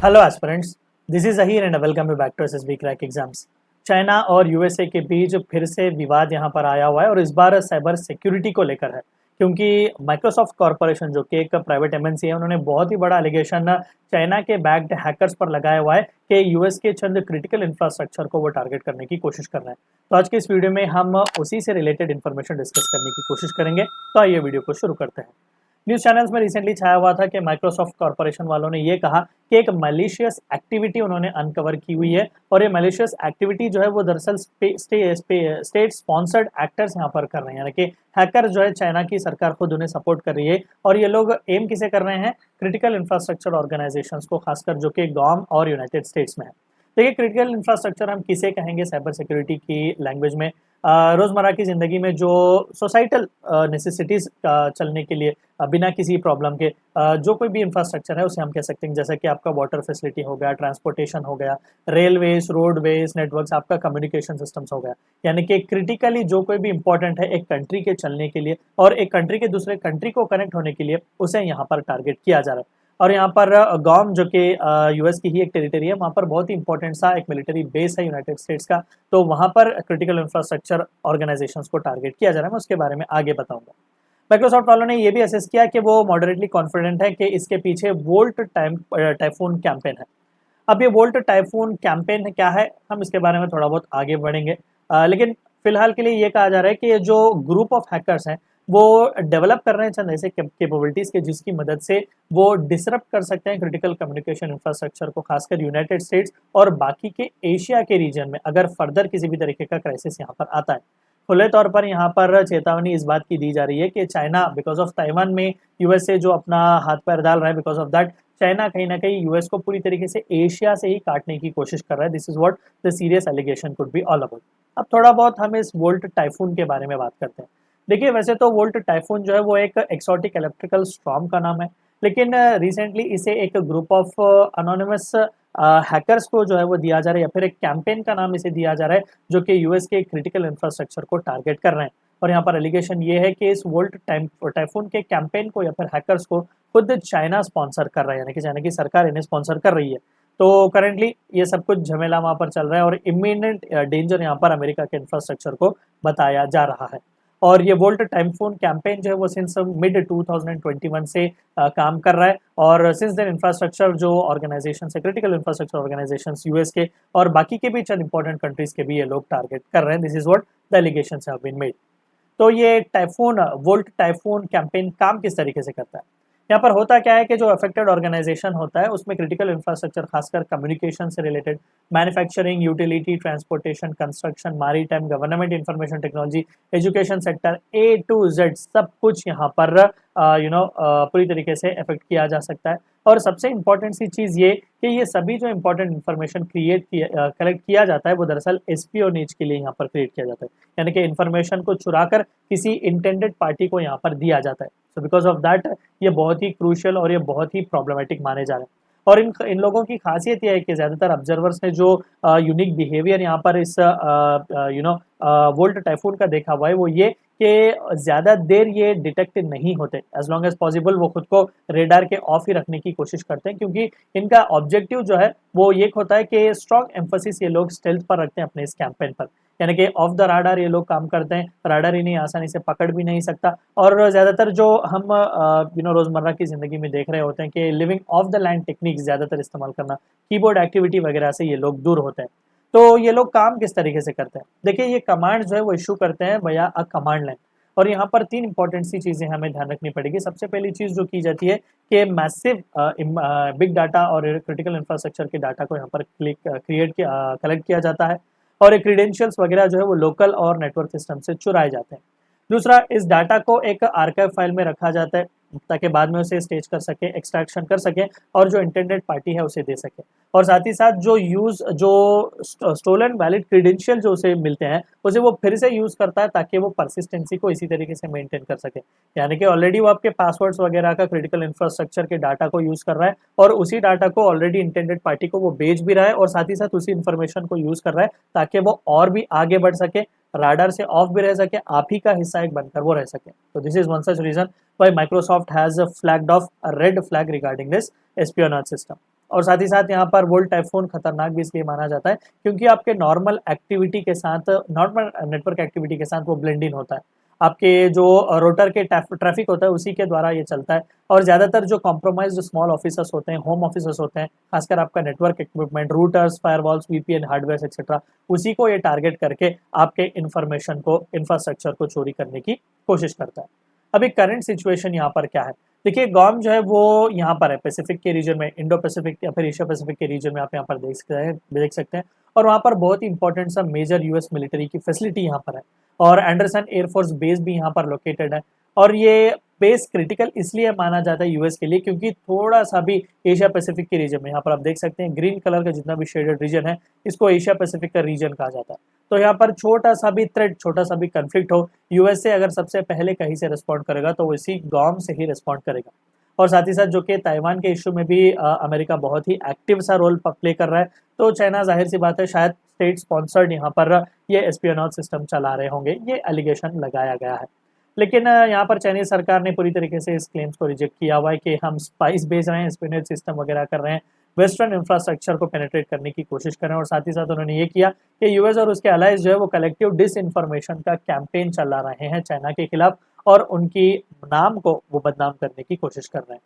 Hello aspirants, this is Ahir and welcome to back to SSB crack exams. China और USA के बीच फिर से विवाद यहाँ पर आया हुआ है और इस बार साइबर सिक्योरिटी को लेकर है, क्योंकि माइक्रोसॉफ्ट कॉरपोरेशन जो कि एक प्राइवेट एमएनसी है, उन्होंने बहुत ही बड़ा एलिगेशन चाइना के बैक्ड हैकर्स पर लगाया हुआ है कि यूएस के चंद क्रिटिकल इंफ्रास्ट्रक्चर को वो टारगेट करने की कोशिश कर रहे हैं। तो आज के इस वीडियो में हम उसी से रिलेटेड इन्फॉर्मेशन डिस्कस करने की कोशिश करेंगे। तो आइए वीडियो को शुरू करते हैं। न्यूज़ चैनल्स में रिसेंटली छाया हुआ था कि माइक्रोसॉफ्ट कॉरपोरेशन वालों ने ये कहा कि एक मलिशियस एक्टिविटी उन्होंने अनकवर की हुई है और ये मलिशियस एक्टिविटी जो है वो दरअसल स्टेट स्पॉन्सर्ड एक्टर्स यहाँ पर कर रहे हैं, यानी कि हैकर जो है चाइना की सरकार खुद उन्हें सपोर्ट कर रही है और ये लोग एम किसे कर रहे हैं, क्रिटिकल इंफ्रास्ट्रक्चर ऑर्गेनाइजेशंस को, खासकर जो कि गॉम और यूनाइटेड स्टेट्स में है। देखिए, क्रिटिकल इंफ्रास्ट्रक्चर हम किसे कहेंगे साइबर सिक्योरिटी की लैंग्वेज में? रोज़मर्रा की ज़िंदगी में जो सोसाइटल नेसेसिटीज़ चलने के लिए बिना किसी प्रॉब्लम के जो कोई भी इंफ्रास्ट्रक्चर है उसे हम कह सकते हैं, जैसे कि आपका वाटर फैसिलिटी हो गया, ट्रांसपोर्टेशन हो गया, रेलवेज, रोडवेज, नेटवर्क्स, आपका कम्युनिकेशन सिस्टम्स हो गया। यानी कि क्रिटिकली जो कोई भी इंपॉर्टेंट है एक कंट्री के चलने के लिए और एक कंट्री के दूसरे कंट्री को कनेक्ट होने के लिए, उसे यहाँ पर टारगेट किया जा रहा है। और यहाँ पर गॉम जो कि यूएस की ही एक टेरिटरी है, वहाँ पर बहुत ही इंपॉर्टेंट सा एक मिलिट्री बेस है यूनाइटेड स्टेट्स का। तो वहाँ पर क्रिटिकल इंफ्रास्ट्रक्चर ऑर्गेनाइजेशंस को टारगेट किया जा रहा है, मैं उसके बारे में आगे बताऊंगा। माइक्रोसॉफ्ट वालों ने ये भी असेस किया कि वो मॉडरेटली कॉन्फिडेंट है कि इसके पीछे वोल्ट टाइफून कैंपेन है। अब ये वोल्ट टाइफून कैंपेन क्या है, हम इसके बारे में थोड़ा बहुत आगे बढ़ेंगे, लेकिन फिलहाल के लिए ये कहा जा रहा है कि ये जो ग्रुप ऑफ हैकर्स हैं वो डेवलप कर रहे हैं चंद ऐसे कैपेबिलिटीज़ के जिसकी मदद से वो डिसरप्ट कर सकते हैं क्रिटिकल कम्युनिकेशन इंफ्रास्ट्रक्चर को, खासकर यूनाइटेड स्टेट्स और बाकी के एशिया के रीजन में, अगर फर्दर किसी भी तरीके का क्राइसिस यहाँ पर आता है। खुले तौर पर यहाँ पर चेतावनी इस बात की दी जा रही है कि चाइना बिकॉज ऑफ ताइवान में यूएसए जो अपना हाथ पैर डाल रहा है, बिकॉज ऑफ दैट चाइना कहीं ना कहीं यूएस को पूरी तरीके से एशिया से ही काटने की कोशिश कर रहा है। This is what the serious allegation could be all about. अब थोड़ा बहुत हम इस वोल्ट टाइफून के बारे में बात करते हैं। देखिए, वैसे तो वोल्ट टाइफून जो है वो एक एक्सोटिक इलेक्ट्रिकल स्टॉर्म का नाम है, लेकिन रिसेंटली इसे एक ग्रुप ऑफ अनोनिमस हैकर्स को जो है वो दिया जा रहा है, या फिर एक कैंपेन का नाम इसे दिया जा रहा है जो कि यूएस के क्रिटिकल इंफ्रास्ट्रक्चर को टारगेट कर रहे हैं। और यहाँ पर एलिगेशन ये है कि इस वोल्ट टाइफून के कैंपेन को या फिर हैकर्स को खुद चाइना स्पॉन्सर कर रहा है, यानी कि चाइना की सरकार इन्हें स्पॉन्सर कर रही है। तो करंटली ये सब कुछ झमेला वहाँ पर चल रहा है और इमीडिएट डेंजर यहाँ पर अमेरिका के इंफ्रास्ट्रक्चर को बताया जा रहा है। और ये वोल्ट टाइफून कैंपेन जो है वो सिंस मिड 2021 से काम कर रहा है और सिंस देन इंफ्रास्ट्रक्चर जो ऑर्गेनाइजेशन है, क्रिटिकल इंफ्रास्ट्रक्चर ऑर्गेनाइजेशन यूएस के और बाकी के भी चंद इंपॉर्टेंट कंट्रीज के भी ये लोग टारगेट कर रहे हैं। This is what the allegations have been made. तो ये टाइफून वोल्ट टाइफून कैंपेन काम किस तरीके से करता है? यहाँ पर होता क्या है कि जो अफेक्टेड ऑर्गेनाइजेशन होता है उसमें क्रिटिकल इंफ्रास्ट्रक्चर, खासकर कम्युनिकेशन से related, manufacturing, utility, transportation, construction, maritime, government information technology, education sector, A to Z सब कुछ यहाँ पर पूरी तरीके से अफेक्ट किया जा सकता है। और सबसे इंपॉर्टेंट सी चीज़ ये कि ये सभी जो इंपॉर्टेंट इन्फॉर्मेशन कलेक्ट किया जाता है वो दरअसल एस्पियोनेज के लिए यहाँ पर क्रिएट किया जाता है, यानी कि इन्फॉर्मेशन को चुराकर किसी इंटेंडेड पार्टी को यहाँ पर दिया जाता है। सो बिकॉज ऑफ दैट ये बहुत ही क्रूशियल और ये बहुत ही प्रॉब्लमेटिक माने जा रहे हैं। और इन लोगों की खासियत यह है कि ज़्यादातर ऑब्जर्वर्स ने जो यूनिक बिहेवियर यहाँ पर इस वोल्ट टाइफून का देखा हुआ है वो ये कि ज़्यादा देर ये डिटेक्ट नहीं होते। एज लॉन्ग एज पॉसिबल वो खुद को रेडार के ऑफ ही रखने की कोशिश करते हैं, क्योंकि इनका ऑब्जेक्टिव जो है वो ये होता है कि स्ट्रॉन्ग एम्फोसिस ये लोग स्टेल्थ पर रखते हैं अपने इस कैंपेन पर, यानी कि ऑफ द राडार ये लोग काम करते हैं, राडार इन्हें आसानी से पकड़ भी नहीं सकता। और ज़्यादातर जो हम रोज़मर्रा की ज़िंदगी में देख रहे होते हैं कि living of the land technique ज़्यादातर इस्तेमाल करना, कीबोर्ड एक्टिविटी वगैरह से ये लोग दूर होते हैं। तो ये लोग काम किस तरीके से करते हैं? देखिए, ये कमांड जो है वो इशू करते हैं भैया अ कमांड लाइन। और यहाँ पर तीन इंपॉर्टेंट सी चीज़ें हमें ध्यान रखनी पड़ेगी। सबसे पहली चीज़ जो की जाती है कि मैसिव बिग डाटा और क्रिटिकल इंफ्रास्ट्रक्चर के डाटा को यहाँ पर कलेक्ट किया जाता है और एक क्रीडेंशियल्स वगैरह जो है वो लोकल और नेटवर्क सिस्टम से चुराए जाते हैं। दूसरा, इस डाटा को एक आर्काइव फाइल में रखा जाता है ताकि बाद में उसे स्टेज कर सके, एक्सट्रैक्शन कर सके और जो इंटेंडेड पार्टी है उसे दे सके। और साथ ही साथ जो स्टोलन वैलिड क्रीडेंशियल जो उसे मिलते हैं उसे वो फिर से यूज़ करता है ताकि वो परसिस्टेंसी को इसी तरीके से मेंटेन कर सके। यानी कि ऑलरेडी वो आपके पासवर्ड्स वगैरह का क्रिटिकल इंफ्रास्ट्रक्चर के डाटा को यूज़ कर रहा है और उसी डाटा को ऑलरेडी इंटेंडेड पार्टी को वो बेच भी रहा है और साथ ही साथ उसी इन्फॉर्मेशन को यूज़ कर रहा है ताकि वो और भी आगे बढ़ सके, राडार से ऑफ भी रह सके, आप ही का हिस्सा एक बनकर वो रह सके। तो this is one such reason why Microsoft has flagged off a red flag regarding this espionage system. और साथ ही साथ यहाँ पर वोल्ट टाइफून खतरनाक भी इसलिए माना जाता है क्योंकि आपके नॉर्मल एक्टिविटी के साथ, नॉर्मल नेटवर्क एक्टिविटी के साथ वो ब्लेंड इन होता है। आपके जो रोटर के ट्रैफिक होता है उसी के द्वारा ये चलता है, और ज़्यादातर जो कॉम्प्रोमाइज जो स्मॉल ऑफिसर्स होते हैं, होम ऑफिसर्स होते हैं, खासकर आपका network equipment, routers, firewalls, VPN, hardware etcetera, उसी को ये टारगेट करके आपके इंफॉर्मेशन को, इंफ्रास्ट्रक्चर को चोरी करने की कोशिश करता है। अभी करंट सिचुएशन यहाँ पर क्या है, देखिए गॉम जो है वो यहाँ पर है पैसिफिक के रीजन में, इंडो पैसिफिक या फिर एशिया पैसिफिक के रीजन में आप यहाँ पर देख सकते हैं। और वहाँ पर बहुत ही इंपॉर्टेंट सा मेजर यूएस मिलिट्री की फैसिलिटी यहाँ पर है, और एंडरसन एयरफोर्स बेस भी यहाँ पर लोकेटेड है। और ये बेस क्रिटिकल इसलिए माना जाता है यूएस के लिए क्योंकि थोड़ा सा भी एशिया पैसिफिक के रीजन में, यहाँ पर आप देख सकते हैं ग्रीन कलर का जितना भी शेडेड रीजन है इसको एशिया पैसिफिक का रीजन कहा जाता है। तो यहाँ पर छोटा सा भी थ्रेट, छोटा सा भी कंफ्लिक्ट हो, यूएसए अगर सबसे पहले कहीं से रिस्पॉन्ड करेगा तो वो इसी गॉम से ही रिस्पॉन्ड करेगा। और साथ ही साथ जो कि ताइवान के इशू में भी अमेरिका बहुत ही एक्टिव सा रोल प्ले कर रहा है, तो चाइना जाहिर सी बात है शायद स्टेट स्पॉन्सर्ड यहाँ पर ये एस्पियोनॉज सिस्टम चला रहे होंगे, ये एलिगेशन लगाया गया है। लेकिन यहाँ पर चाइनीज सरकार ने पूरी तरीके से इस क्लेम्स को रिजेक्ट किया हुआ है कि हम स्पाइस भेज रहे हैं, एस्पियोनेज सिस्टम वगैरह कर रहे हैं, वेस्टर्न इंफ्रास्ट्रक्चर को पेनिट्रेट करने की कोशिश कर रहे हैं। और साथ ही साथ उन्होंने ये किया कि यूएस और उसके अलाइज जो है वो कलेक्टिव डिस इन्फॉर्मेशन का कैंपेन चला रहे हैं चाइना के खिलाफ, और उनकी नाम को वो बदनाम करने की कोशिश कर रहे हैं।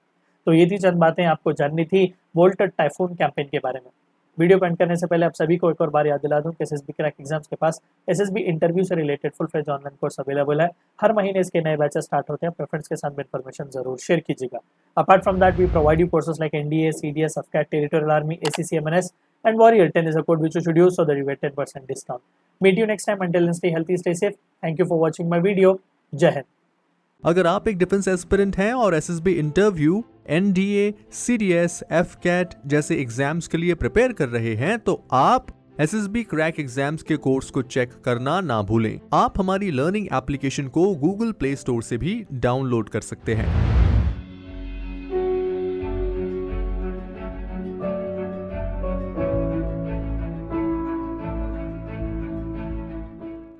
तो ये थी चंद बातें आपको जाननी थी वोल्ट टाइफून कैंपेन के बारे में। वीडियो को एंड करने से पहले आप सभी को एक और बार याद दिला दूं कि एसएसबी क्रैक एग्जाम्स के पास एसएसबी इंटरव्यू से related full fledge online course available है। हर महीने इसके नए बैचेस स्टार्ट होते हैं, प्रेफरेंस के साथ में इन्फॉर्मेशन जरूर शेयर कीजिएगा। Apart from that we provide you courses like NDA, CDS, AFCAT, territorial army, ACCMNS and Warrior 10 is a code which you should use so that you get 10% discount. Meet you next time. Until then, stay healthy, stay safe. Thank you for watching my video. जय हिंद। अगर आप एक defence aspirant हैं और SSB interview, NDA, CDS, AFCAT जैसे exams के लिए prepare कर रहे हैं तो आप एसएसबी क्रैक एग्जाम्स के कोर्स को चेक करना ना भूलें। आप हमारी लर्निंग एप्लीकेशन को गूगल प्ले स्टोर से भी डाउनलोड कर सकते हैं।